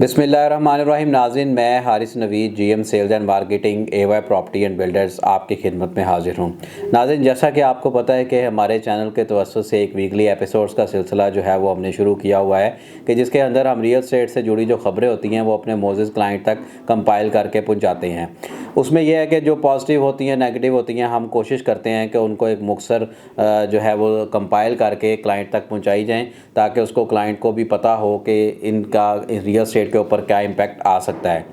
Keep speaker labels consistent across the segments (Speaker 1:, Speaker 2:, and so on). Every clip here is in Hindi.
Speaker 1: बिस्मिल्लाहिर्रहमानिर्रहीम। नाज़रीन, मैं Haris Naveed GM sales and marketing AY property and builders आपकी खिदमत में हाजिर हूँ। नाज़रीन, जैसा कि आपको पता है कि हमारे चैनल के तवज्जुह से एक वीकली एपिसोड्स का सिलसिला जो है वो हमने शुरू किया हुआ है कि जिसके अंदर हम रियल एस्टेट से जुड़ी जो ख़बरें होती हैं वो अपने मोअज़्ज़िज़ क्लाइंट तक कंपाइल करके पहुँचाते हैं। उसमें यह है कि जो पॉजिटिव होती हैं, नेगेटिव होती हैं, हम कोशिश करते हैं कि उनको एक मुख्तसर जो है वो कंपाइल करके क्लाइंट तक पहुंचाई जाएं, ताकि उसको क्लाइंट को भी पता हो कि इनका रियल एस्टेट के ऊपर क्या इम्पेक्ट आ सकता है।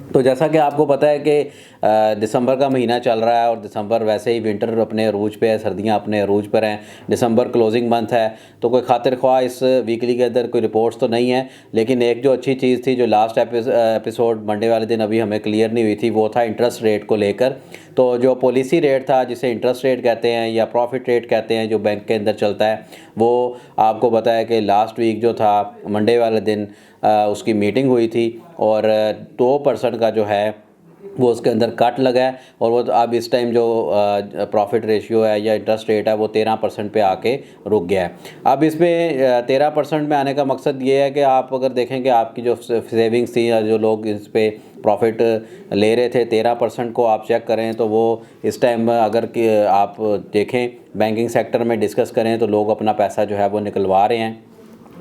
Speaker 1: तो जैसा कि आपको पता है कि दिसंबर का महीना चल रहा है और दिसंबर वैसे ही विंटर अपने अरूज पे है, सर्दियां अपने अरूज पर हैं। दिसंबर क्लोजिंग मंथ है, तो कोई खातिर ख्वाह इस वीकली के अंदर कोई रिपोर्ट्स तो नहीं है, लेकिन एक जो अच्छी चीज़ थी जो लास्ट एपिसोड मंडे वाले दिन अभी हमें क्लियर नहीं हुई थी, वो था इंटरेस्ट रेट को लेकर। तो जो पॉलिसी रेट था, जिसे इंटरेस्ट रेट कहते हैं या प्रॉफिट रेट कहते हैं, जो बैंक के अंदर चलता है, वो आपको बताया कि लास्ट वीक जो था मंडे वाले दिन उसकी मीटिंग हुई थी और 2% का जो है वो उसके अंदर कट लगा है और वो अब इस टाइम जो प्रॉफिट रेशियो है या इंटरेस्ट रेट है वो 13% पे आके रुक गया है। अब इसमें 13% में आने का मकसद ये है कि आप अगर देखें कि आपकी जो सेविंग्स थी या जो लोग इस पे प्रॉफिट ले रहे थे, 13% को आप चेक करें तो वो इस टाइम अगर कि आप देखें बैंकिंग सेक्टर में डिस्कस करें तो लोग अपना पैसा जो है वो निकलवा रहे हैं।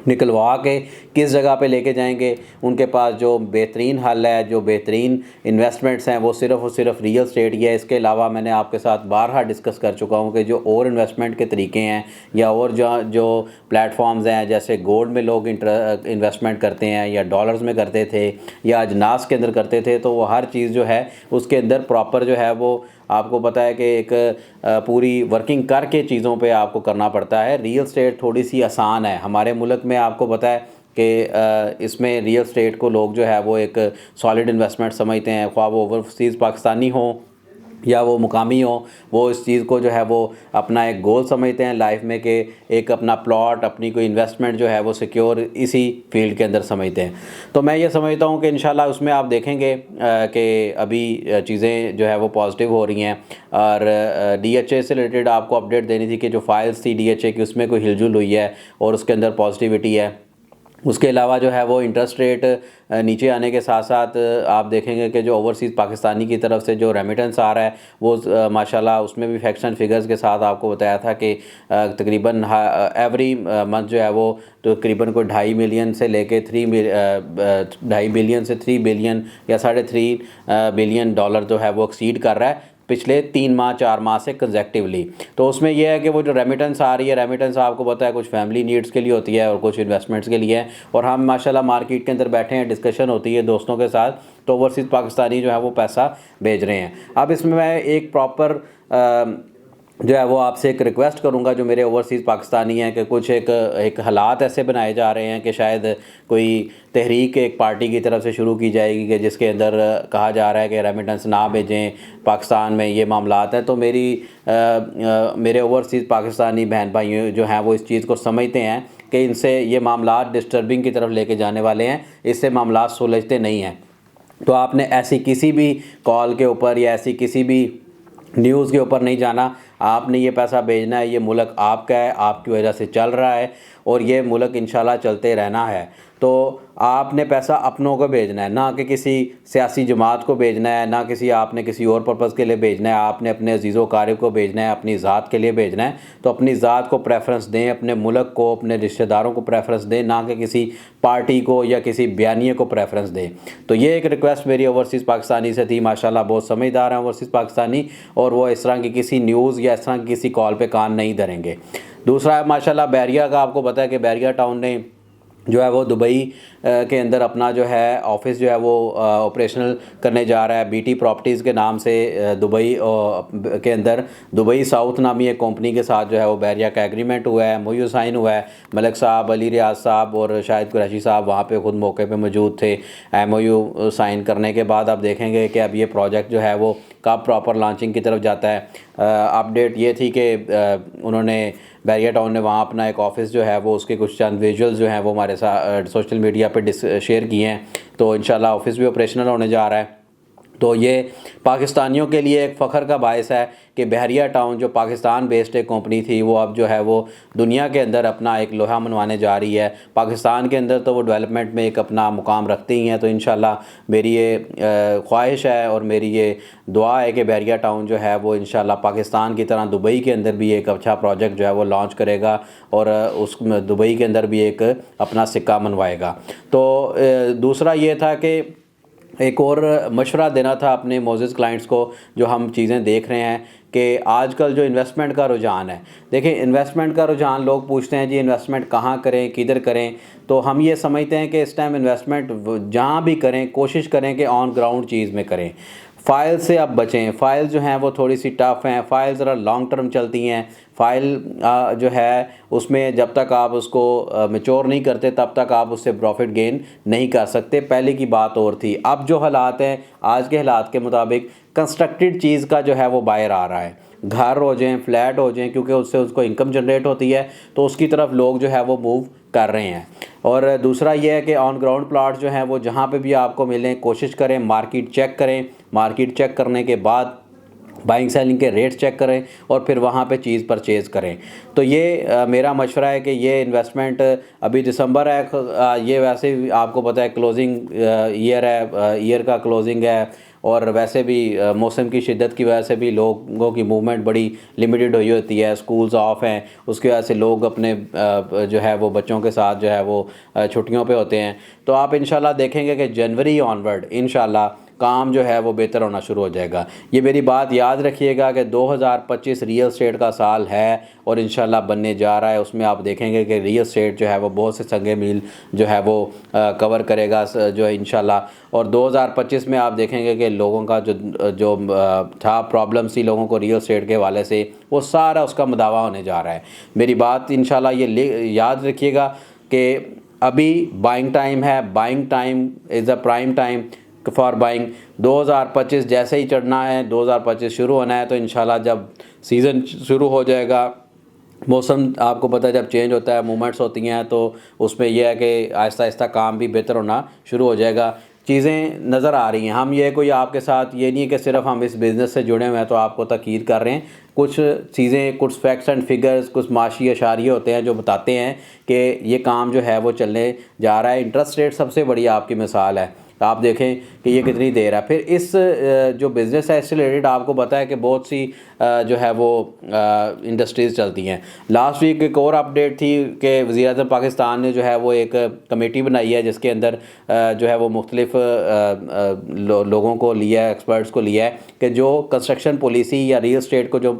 Speaker 1: निकलवा के किस जगह पे लेके जाएंगे, उनके पास जो बेहतरीन हल है, जो बेहतरीन इन्वेस्टमेंट्स हैं, वो सिर्फ़ और सिर्फ रियल एस्टेट ही है। इसके अलावा मैंने आपके साथ बारहा डिस्कस कर चुका हूँ कि जो और इन्वेस्टमेंट के तरीके हैं या और जो प्लेटफॉर्म्स हैं, जैसे गोल्ड में लोग इन्वेस्टमेंट करते हैं या डॉलर्स में करते थे या अजनास के अंदर करते थे, तो वो हर चीज़ जो है उसके अंदर प्रॉपर जो है वो आपको पता है कि एक पूरी वर्किंग करके चीज़ों पे आपको करना पड़ता है। रियल एस्टेट थोड़ी सी आसान है हमारे मुल्क में, आपको पता है कि इसमें रियल एस्टेट को लोग जो है वो एक सॉलिड इन्वेस्टमेंट समझते हैं, ख्वाह वो ओवरसीज़ पाकिस्तानी हो या वो मुकामी हो, वो इस चीज़ को जो है वो अपना एक गोल समझते हैं लाइफ में कि एक अपना प्लॉट, अपनी कोई इन्वेस्टमेंट जो है वो सिक्योर इसी फील्ड के अंदर समझते हैं। तो मैं ये समझता हूँ कि इंशाल्लाह उसमें आप देखेंगे कि अभी चीज़ें जो है वो पॉजिटिव हो रही हैं और DHA से रिलेटेड आपको अपडेट देनी थी कि जो फाइल्स थी DHA की उसमें कोई हिलजुल हुई है और उसके अंदर पॉजिटिविटी है। उसके अलावा जो है वो इंटरेस्ट रेट नीचे आने के साथ साथ आप देखेंगे कि जो ओवरसीज़ पाकिस्तानी की तरफ से जो रेमिटेंस आ रहा है वो माशाल्लाह उसमें भी फैक्शन फिगर्स के साथ आपको बताया था कि तकरीबन एवरी मंथ जो है वो तकरीबन कोई 2.5 मिलियन से लेके 2.5 बिलियन से 3 बिलियन या 3.5 बिलियन डॉलर जो है वो एक्सीड कर रहा है पिछले 3 माह 4 माह से कंजेक्टिवली। तो उसमें यह है कि वो जो रेमिटेंस आ रही है, रेमिटेंस आपको पता है कुछ फैमिली नीड्स के लिए होती है और कुछ इन्वेस्टमेंट्स के लिए है, और हम माशाल्लाह मार्केट के अंदर बैठे हैं, डिस्कशन होती है दोस्तों के साथ, तो ओवरसीज़ पाकिस्तानी जो है वो पैसा भेज रहे हैं। अब इसमें मैं एक प्रॉपर जो है वो आपसे एक रिक्वेस्ट करूंगा जो मेरे ओवरसीज़ पाकिस्तानी हैं कि कुछ एक हालात ऐसे बनाए जा रहे हैं कि शायद कोई तहरीक एक पार्टी की तरफ से शुरू की जाएगी कि जिसके अंदर कहा जा रहा है कि रेमिटेंस ना भेजें, पाकिस्तान में ये मामलात हैं। तो मेरे ओवरसीज़ पाकिस्तानी बहन भाई जो हैं वो इस चीज़ को समझते हैं कि इनसे ये मामलात डिस्टर्बिंग की तरफ लेके जाने वाले हैं, इससे मामलात सुलझते नहीं हैं। तो आपने ऐसी किसी भी कॉल के ऊपर या ऐसी किसी भी न्यूज़ के ऊपर नहीं जाना, आपने ये पैसा भेजना है, ये मुल्क आपका है, आपकी वजह से चल रहा है और ये मुल्क इंशाल्लाह चलते रहना है। तो आपने पैसा अपनों को भेजना है, ना कि किसी सियासी जमात को भेजना है, ना आपने किसी और पर्पज़ के लिए भेजना है, आपने अपने अजीज़ व क़ारिब को भेजना है, अपनी ज़ात के लिए भेजना है। तो अपनी ज़ात को प्रेफरेंस दें, अपने मुल्क को, अपने रिश्तेदारों को प्रेफरेंस दें, ना कि किसी पार्टी को या किसी बयानिए को प्रेफरेंस दें। तो ये एक रिक्वेस्ट मेरी ओवरसीज़ पाकिस्तानी से थी। माशाल्लाह बहुत समझदार हैं ओवरसीज़ पाकिस्तानी और वो इस तरह की किसी न्यूज़ या इस तरह की किसी कॉल पे कान नहीं धरेंगे। दूसरा माशाल्लाह बैरिया का आपको पता है कि बैरिया टाउन ने जो है वो दुबई के अंदर अपना जो है ऑफिस जो है वो ऑपरेशनल करने जा रहा है BT प्रॉपर्टीज़ के नाम से। दुबई के अंदर दुबई साउथ नामी एक कंपनी के साथ जो है वो बैरिया का एग्रीमेंट हुआ है, MOU साइन हुआ है। मलिक साहब, अली रियाज साहब और शाहिद कुरैशी साहब वहाँ पे ख़ुद मौके पे मौजूद थे। MOU साइन करने के बाद आप देखेंगे कि अब ये प्रोजेक्ट जो है वो कब प्रॉपर लॉन्चिंग की तरफ जाता है। अपडेट ये थी कि उन्होंने बैरिया टाउन ने वहाँ अपना एक ऑफ़िस जो है वो उसके कुछ चंद विजुअल्स जो हैं वो हमारे साथ सोशल मीडिया पे शेयर किए हैं। तो इंशाल्लाह ऑफ़िस भी ऑपरेशनल होने जा रहा है। तो ये पाकिस्तानियों के लिए एक फ़ख्र का बायस है कि बहरिया टाउन जो पाकिस्तान बेस्ड एक कंपनी थी वो अब जो है वो दुनिया के अंदर अपना एक लोहा मनवाने जा रही है। पाकिस्तान के अंदर तो वो डेवलपमेंट में एक अपना मुकाम रखती ही हैं। तो इंशाल्लाह मेरी ये ख्वाहिश है और मेरी ये दुआ है कि बहरिया टाउन जो है वो इंशाल्लाह पाकिस्तान की तरह दुबई के अंदर भी एक अच्छा प्रोजेक्ट जो है वो लॉन्च करेगा और उस दुबई के अंदर भी एक अपना सिक्का मनवाएगा। तो दूसरा ये था कि एक और मशवरा देना था अपने मोअज़्ज़िज़ क्लाइंट्स को जो हम चीज़ें देख रहे हैं कि आजकल जो इन्वेस्टमेंट का रुझान है, देखिए इन्वेस्टमेंट का रुझान लोग पूछते हैं जी इन्वेस्टमेंट कहाँ करें, किधर करें। तो हम ये समझते हैं कि इस टाइम इन्वेस्टमेंट जहाँ भी करें कोशिश करें कि ऑन ग्राउंड चीज़ में करें। फ़ाइल से आप बचें। फ़ाइल जो हैं वो थोड़ी सी टफ़ हैं, फ़ाइल ज़रा लॉन्ग टर्म चलती हैं। फ़ाइल जो है उसमें जब तक आप उसको मैच्योर नहीं करते तब तक आप उससे प्रॉफिट गेन नहीं कर सकते। पहले की बात और थी, अब जो हालात हैं आज के हालात के मुताबिक कंस्ट्रक्टेड चीज़ का जो है वो बायर आ रहा है। घर हो जाएं, फ्लैट हो जाएं, क्योंकि उससे उसको इनकम जनरेट होती है तो उसकी तरफ लोग जो है वो मूव कर रहे हैं। और दूसरा ये है कि ऑन ग्राउंड प्लाट जो हैं वो जहाँ पे भी आपको मिलें कोशिश करें मार्केट चेक करें। मार्केट चेक करने के बाद बाइंग सेलिंग के रेट्स चेक करें और फिर वहाँ पे चीज़ परचेज़ करें। तो ये मेरा मशवरा है कि ये इन्वेस्टमेंट अभी दिसंबर है, ये वैसे भी आपको पता है क्लोजिंग ईयर है, ईयर का क्लोजिंग है और वैसे भी मौसम की शिद्दत की वजह से भी लोगों की मूवमेंट बड़ी लिमिटेड हुई होती है। स्कूल्स ऑफ हैं, उसकी वजह से लोग अपने जो है वो बच्चों के साथ जो है वो छुट्टियों पे होते हैं। तो आप इंशाल्लाह देखेंगे कि जनवरी ऑनवर्ड इंशाल्लाह काम जो है वो बेहतर होना शुरू हो जाएगा। ये मेरी बात याद रखिएगा कि 2025 रियल स्टेट का साल है और इंशाल्लाह बनने जा रहा है। उसमें आप देखेंगे कि रियल स्टेट जो है वो बहुत से संगे मील जो है वो कवर करेगा जो है इंशाल्लाह। और 2025 में आप देखेंगे कि लोगों का जो था प्रॉब्लम सी लोगों को रियल स्टेट के हवाले से, वो सारा उसका मुदावा होने जा रहा है। मेरी बात इंशाल्लाह ये याद रखिएगा कि अभी बाइंग टाइम है। Buying time is a prime time for buying. 2025 जैसे ही चढ़ना है, 2025 शुरू होना है तो इंशाल्लाह जब सीज़न शुरू हो जाएगा, मौसम आपको पता है जब चेंज होता है मूवमेंट्स होती हैं तो उसमें यह है कि आहिस्ता आहिस्ता काम भी बेहतर होना शुरू हो जाएगा। चीज़ें नज़र आ रही हैं। हम ये कोई आपके साथ ये नहीं है कि सिर्फ हम इस बिज़नेस से जुड़े हुए हैं तो आपको तकीद कर रहे हैं। कुछ चीज़ें, कुछ फैक्ट्स एंड फिगर्स, कुछ माशी अशारिये होते हैं जो बताते हैं कि ये काम जो है वो चलने जा रहा है। इंटरेस्ट रेट सबसे बड़ी आपकी मिसाल है। आप देखें कि ये कितनी देर है। फिर इस जो बिज़नेस है इससे रिलेटेड आपको पता है कि बहुत सी जो है वो इंडस्ट्रीज़ चलती हैं। लास्ट वीक एक और अपडेट थी कि वज़ीर-ए-आज़म पाकिस्तान ने जो है वो एक कमेटी बनाई है जिसके अंदर जो है वो मुख्तलिफ लोगों को लिया है, एक्सपर्ट्स को लिया है कि जो कंस्ट्रक्शन पॉलिसी या रियल एस्टेट को जो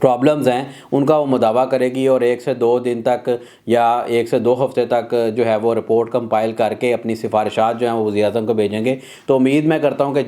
Speaker 1: प्रॉब्लम्स हैं उनका वो मुदावा करेगी और 1 से 2 दिन तक या 1 से 2 हफ्ते तक जो है वो रिपोर्ट कंपाइल करके अपनी सिफारिशात जो हैं वो वज़ीर-ए-आज़म को भेजेंगे। तो उम्मीद मैं करता हूँ कि